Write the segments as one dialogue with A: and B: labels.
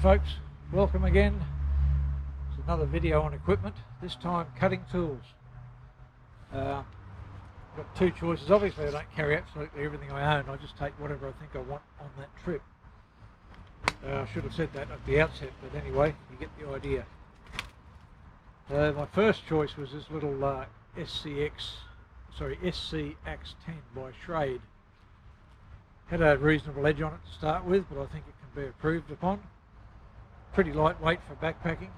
A: folks, welcome again. It's another video on equipment, this time cutting tools. Got two choices. Obviously I don't carry absolutely everything I own, I just take whatever I think I want on that trip. I should have said that at the outset, but anyway, you get the idea. My first choice was this little SC Axe 10 by Schrade. Had a reasonable edge on it to start with, but I think it can be improved upon. Pretty lightweight for backpacking.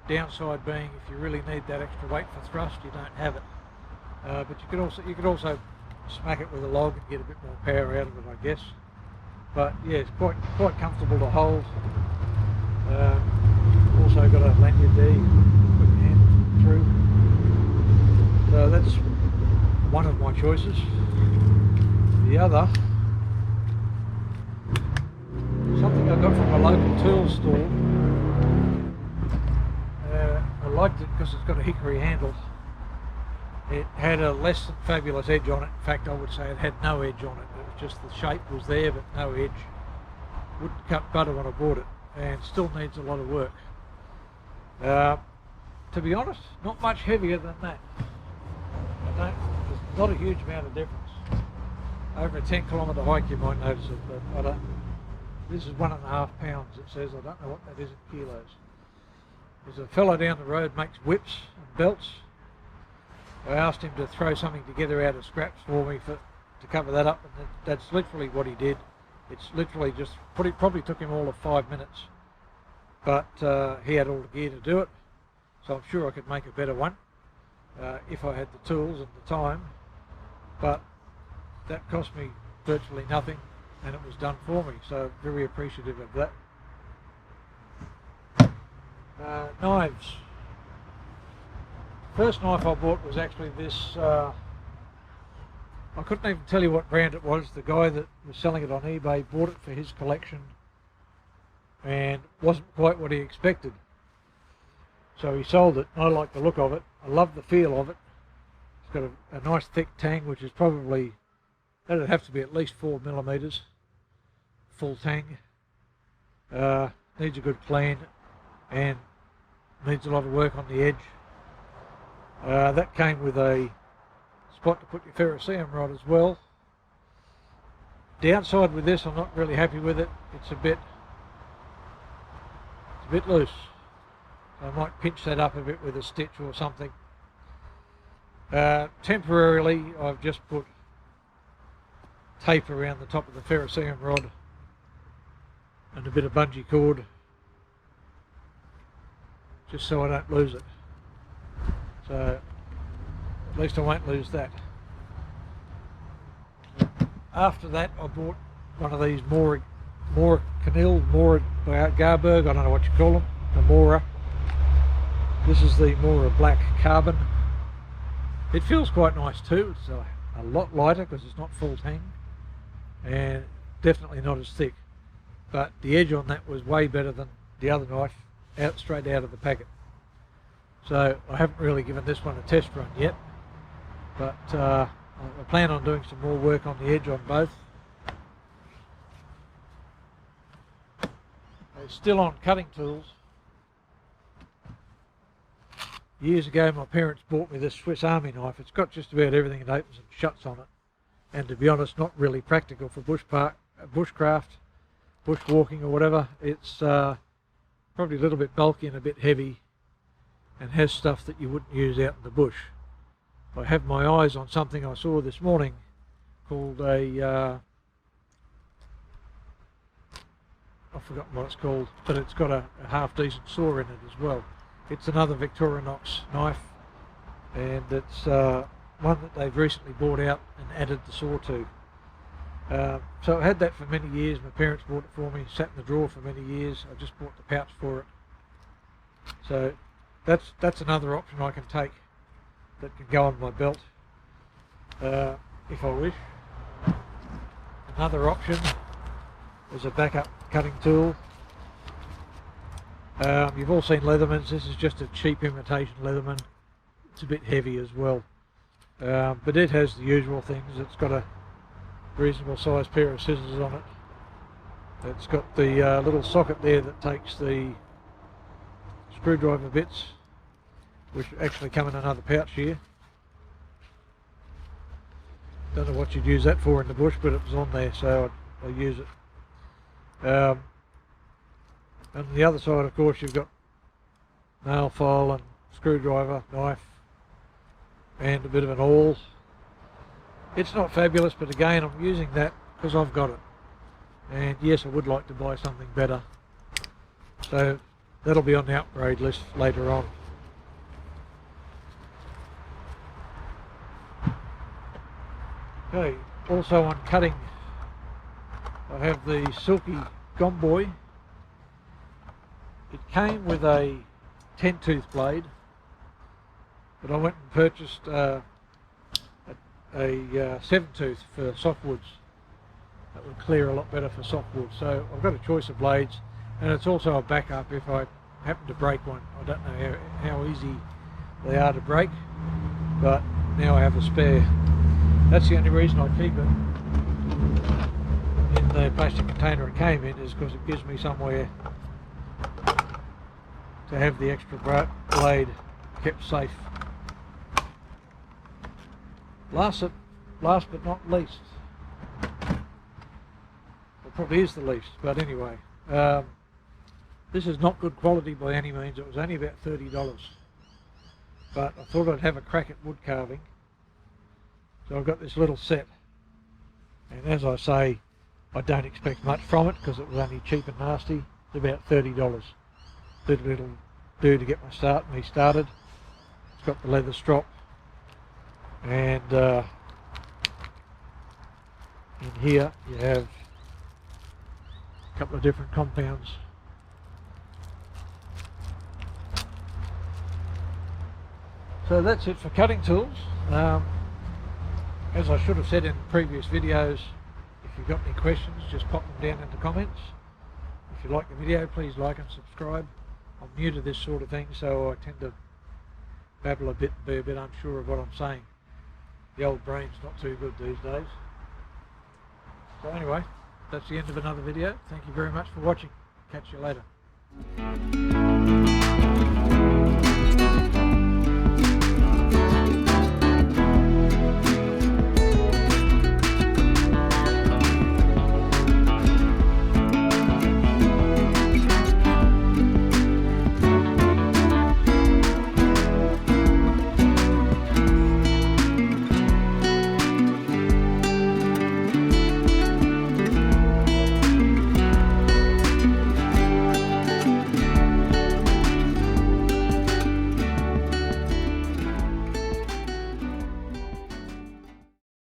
A: Downside being, if you really need that extra weight for thrust, you don't have it. But you could also smack it with a log and get a bit more power out of it, I guess. But yeah, it's quite comfortable to hold. Also got a lanyard there, you can put your hand through. So that's one of my choices. The other, something I got from a local tools store. I liked it because it's got a hickory handle. It had a less than fabulous edge on it. In fact, I would say it had no edge on it. It was just the shape was there, but no edge. Wouldn't cut butter when I bought it, and still needs a lot of work. To be honest, not much heavier than that. There's not a huge amount of difference. Over a 10-kilometre hike you might notice it, but I don't. This is 1.5 pounds, it says. I don't know what that is in kilos. There's a fellow down the road makes whips and belts. I asked him to throw something together out of scraps for me to cover that up, and that's literally what he did. It's literally just, it probably took him all of 5 minutes, but he had all the gear to do it, so I'm sure I could make a better one if I had the tools and the time, but that cost me virtually nothing and it was done for me, so very appreciative of that. Knives. First knife I bought was actually this, I couldn't even tell you what brand it was. The guy that was selling it on eBay bought it for his collection and wasn't quite what he expected. So he sold it, and I like the look of it. I love the feel of it. It's got a nice thick tang, which is probably, that'd have to be at least 4mm, full tang. Needs a good clean and needs a lot of work on the edge. That came with a spot to put your ferrocerium rod as well. Downside with this, I'm not really happy with it. It's a bit loose. So I might pinch that up a bit with a stitch or something. Temporarily, I've just put tape around the top of the ferrocerium rod and a bit of bungee cord, just so I don't lose it. So at least I won't lose that. After that, I bought one of these Mora Garberg, I don't know what you call them, the Mora. This is the Mora Black Carbon. It feels quite nice too. It's a lot lighter because it's not full tang, and definitely not as thick. But the edge on that was way better than the other knife, straight out of the packet. So I haven't really given this one a test run yet, but I plan on doing some more work on the edge on both. Still on cutting tools. Years ago my parents bought me this Swiss Army knife. It's got just about everything that opens and shuts on it, and to be honest, not really practical for bushcraft, bushwalking or whatever. It's probably a little bit bulky and a bit heavy, and has stuff that you wouldn't use out in the bush. I have my eyes on something I saw this morning called a, I've forgotten what it's called, but it's got a half decent saw in it as well. It's another Victorinox knife, and it's one that they've recently bought out and added the saw to. So I had that for many years. My parents bought it for me, sat in the drawer for many years. I just bought the pouch for it. So that's another option I can take that can go on my belt if I wish. Another option is a backup cutting tool. You've all seen Leathermans. This is just a cheap imitation Leatherman. It's a bit heavy as well, but it has the usual things. It's got a reasonable sized pair of scissors on it. It's got the little socket there that takes the screwdriver bits, which actually come in another pouch here. Don't know what you'd use that for in the bush, but it was on there, so I use it. And on the other side, of course, you've got nail file and screwdriver, knife, and a bit of an awl. It's not fabulous, but again, I'm using that because I've got it. And yes, I would like to buy something better. So that'll be on the upgrade list later on. Okay, also on cutting, I have the Silky Gomboy. It came with a 10-tooth blade, but I went and purchased a 7-tooth for softwoods. That would clear a lot better for softwood. So I've got a choice of blades, and it's also a backup if I happen to break one. I don't know how easy they are to break, but now I have a spare. That's the only reason I keep it in the plastic container it came in, is because it gives me somewhere to have the extra blade kept safe. Last but not least, it probably is the least, but anyway, this is not good quality by any means. It was only about $30, but I thought I'd have a crack at wood carving. So I've got this little set, and as I say, I don't expect much from it because it was only cheap and nasty. It's about $30. It'll do to get me started. It's got the leather strop, and in here you have a couple of different compounds. So that's it for cutting tools. As I should have said in previous videos, if you've got any questions, just pop them down in the comments. If you like the video, please like and subscribe. I'm new to this sort of thing, so I tend to babble a bit and be a bit unsure of what I'm saying. The old brain's not too good these days. So anyway, that's the end of another video. Thank you very much for watching. Catch you later.